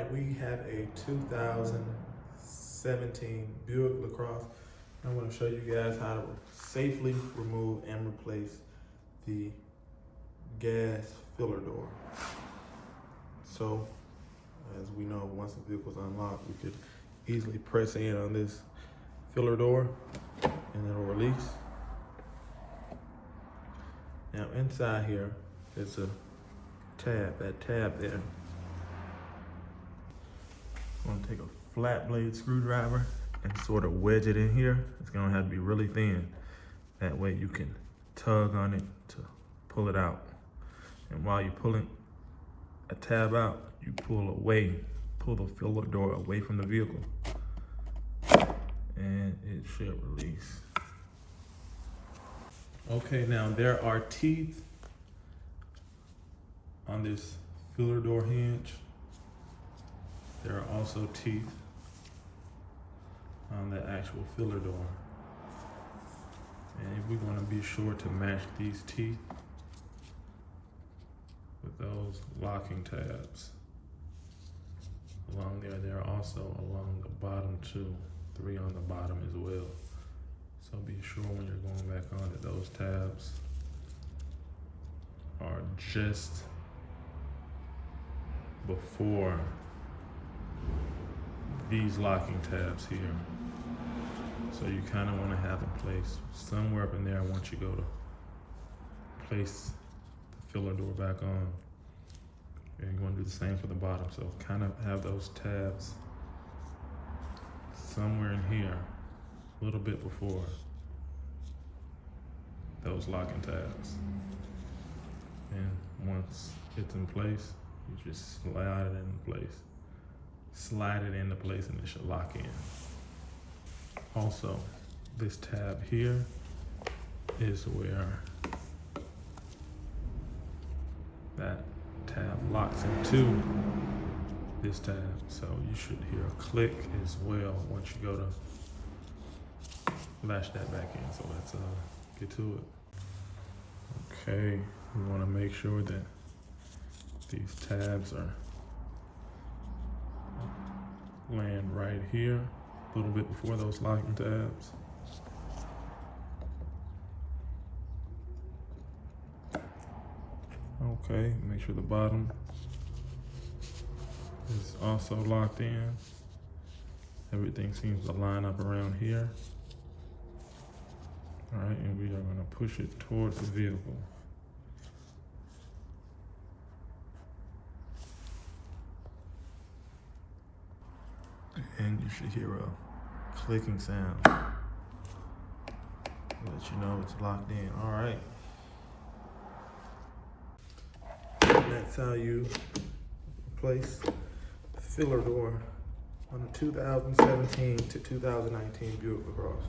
right, we have a 2017 Buick Lacrosse. I want to show you guys how to safely remove and replace the gas filler door. So, as we know, once the vehicle's unlocked, we could easily press in on this filler door and it'll release. Now inside here, there's a tab, that tab there. I'm gonna take a flat blade screwdriver and sort of wedge it in here. It's gonna have to be really thin. That way you can tug on it to pull it out. And while you're pulling a tab out, you pull the filler door away from the vehicle. And it should release. Okay, now there are teeth on this filler door hinge. There are also teeth on the actual filler door. And we're gonna be sure to match these teeth with those locking tabs. Along there, they're also along the bottom too. 3 on the bottom as well. So be sure when you're going back on that those tabs are just before these locking tabs here. So you kind of want to have them placed somewhere up in there once you go to place the filler door back on. And you want to do the same for the bottom. So kind of have those tabs somewhere in here, a little bit before those locking tabs. And once it's in place, you just slide it into place. Slide it into place and it should lock in. Also, this tab here is where that tab locks into this tab. So you should hear a click as well once you go to latch that back in. So let's get to it. Okay, we want to make sure that these tabs are laying right here, a little bit before those locking tabs. Okay, make sure the bottom is also locked in. Everything seems to line up around here. All right, and we are gonna push it towards the vehicle. And you should hear a clicking sound. Let you know it's locked in. All right. That's how you replace the filler door on a 2017 to 2019 Buick Lacrosse.